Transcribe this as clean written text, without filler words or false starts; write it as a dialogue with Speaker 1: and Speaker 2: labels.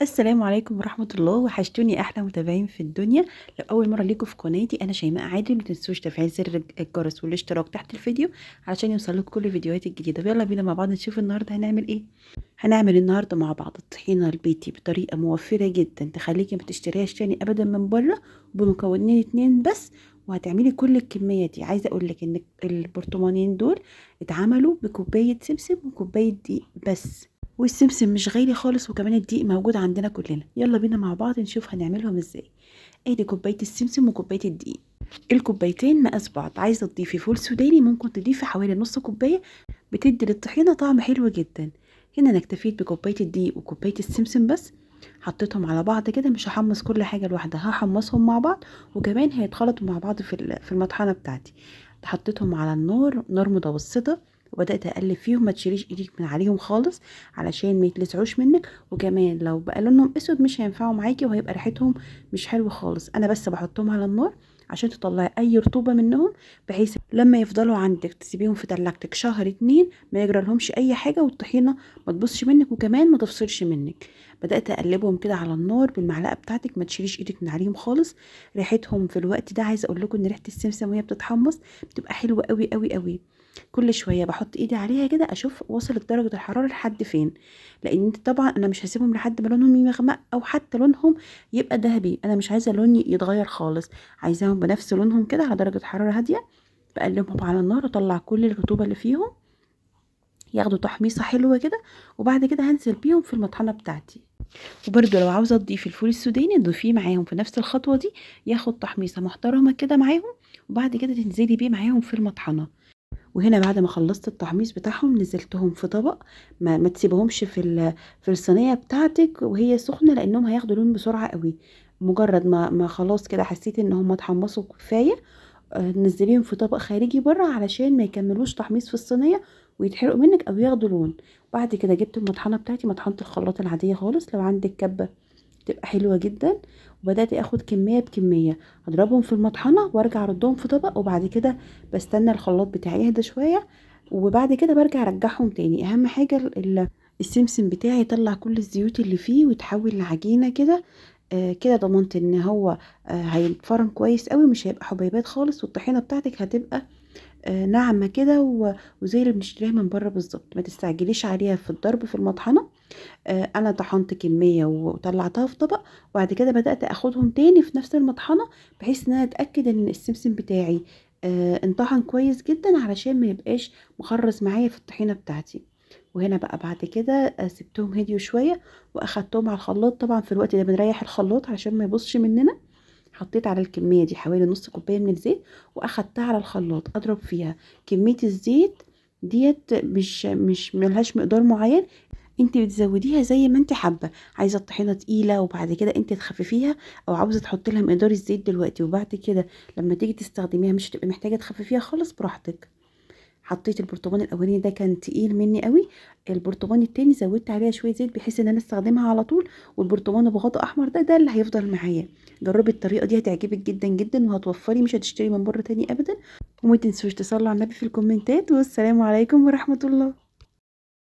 Speaker 1: السلام عليكم ورحمة الله، وحشتوني أحلى متابعين في الدنيا. لو أول مرة ليكم في قناتي، أنا شيماء عادل. متنسوش تفعيل زر الجرس والاشتراك تحت الفيديو علشان يوصلك كل الفيديوهات الجديدة. يلا بينا مع بعض نشوف النهاردة هنعمل ايه. هنعمل النهاردة مع بعض الطحينة البيتي بطريقة موفرة جدا تخليكي ما تشتريهاش تاني أبدا من بره، بمكونين اتنين بس. وهتعملي كل الكمية دي. عايزة أقولك إن البرطمانين دول اتعملوا بكوباية سمسم وكوباية دقيق بس، والسمسم مش غالي خالص، وكمان الدقيق موجود عندنا كلنا. يلا بينا مع بعض نشوف هنعملهم ازاي. ادي كوبايه السمسم وكوبايه الدقيق، الكوبايتين مقاس بعض. عايزه تضيفي فول سوداني ممكن تضيفي حوالي نص كوبايه، بتدي للطحينه طعم حلو جدا. هنا انا اكتفيت بكوبايه الدقيق وكوبايه السمسم بس. حطيتهم على بعض كده، مش هحمص كل حاجه لوحدها، هحمصهم مع بعض وكمان هيتخلطوا مع بعض في المطحنه بتاعتي. حطيتهم على النار، نار متوسطه، وبدات اقلب فيهم. ما تشيليش ايدك من عليهم خالص علشان ما يتلسعوش منك، وكمان لو بقى لونهم اسود مش هينفعوا معاكي وهيبقى ريحتهم مش حلوه خالص. انا بس بحطهم على النار عشان تطلعي اي رطوبه منهم، بحيث لما يفضلوا عندك تسيبيهم في تلاجتك شهر اتنين ما يجرى لهمش اي حاجه، والطحينه ما تبصش منك وكمان ما تفصلش منك. بدات اقلبهم كده على النار بالمعلقه بتاعتك، ما تشيليش ايدك من عليهم خالص. ريحتهم في الوقت ده، عايزه اقول لكم ان ريحه السمسم وهي بتتحمص بتبقى حلوه قوي قوي قوي. كل شويه بحط ايدي عليها كده اشوف وصلت درجه الحراره لحد فين، لان انت طبعا انا مش هسيبهم لحد ما لونهم يغمق او حتى لونهم يبقى ذهبي. انا مش عايزه لون يتغير خالص، عايزاهم بنفس لونهم كده على درجه حراره هاديه. بقلبهم على النار، اطلع كل الرطوبه اللي فيهم، ياخدوا تحميصه حلوه كده. وبعد كده هنزل بيهم في المطحنه بتاعتي. وبرده لو عاوزه تضيفي الفول السوداني تضيفيه معاهم في نفس الخطوه دي، ياخد تحميصه محترمه كده معاهم. وبعد كده تنزلي بيه معاهم في المطحنه. وهنا بعد ما خلصت التحميص بتاعهم نزلتهم في طبق. ما تسيبهمش في الصينيه بتاعتك وهي سخنه، لانهم هياخدوا لون بسرعه قوي. مجرد ما خلاص كده حسيتي ان هم اتحمصوا كفايه، نزليهم في طبق خارجي بره علشان ما يكملوش تحميص في الصينيه ويتحرقوا منك او ياخدوا لون. بعد كده جبت المطحنه بتاعتي، مطحنه الخلاط العاديه خالص، لو عندك كبه تبقى حلوه جدا. وبدات اخد كميه بكميه، اضربهم في المطحنه وارجع اردهم في طبق. وبعد كده بستنى الخلاط بتاعي يهدى شويه، وبعد كده برجع ارجعهم تاني. اهم حاجه السمسم بتاعي يطلع كل الزيوت اللي فيه ويتحول لعجينه كده. كده ضمنت ان هو هيتفرم كويس قوي، مش هيبقى حبيبات خالص، والطحينه بتاعتك هتبقى ناعمه كده وزي اللي بنشتريها من بره بالظبط. ما تستعجليش عليها في الضرب في المطحنه. انا طحنت كميه وطلعتها في طبق، وبعد كده بدات اخدهم تاني في نفس المطحنه، بحيث ان انا اتاكد ان السمسم بتاعي انطحن كويس جدا علشان ما يبقاش مخرز معايا في الطحينه بتاعتي. وهنا بقى بعد كده سبتهم هديوا شويه واخدتهم على الخلاط. طبعا في الوقت ده بنريح الخلاط علشان ما يبصش مننا. حطيت على الكميه دي حوالي نص كوبايه من الزيت، واخدتها على الخلاط اضرب فيها. كميه الزيت ديت مش ملهاش مقدار معين، انت بتزوديها زي ما انت حابه. عايزه الطحينه تقيله وبعد كده انت تخففيها، او عاوزه تحطي لها مقدار الزيت دلوقتي وبعد كده لما تيجي تستخدميها مش هتبقى محتاجه تخففيها خالص، براحتك. حطيت البرطمان الاولاني ده كان تقيل مني قوي، البرطمان التاني زودت عليها شويه زيت بحيث ان انا استخدمها على طول. والبرطمان ابو غطا احمر ده اللي هيفضل معايا. جربي الطريقه دي هتعجبك جدا جدا وهتوفري، مش هتشتري من بره تاني ابدا. وما تنسوش تصلوا على النبي في الكومنتات. والسلام عليكم ورحمه الله.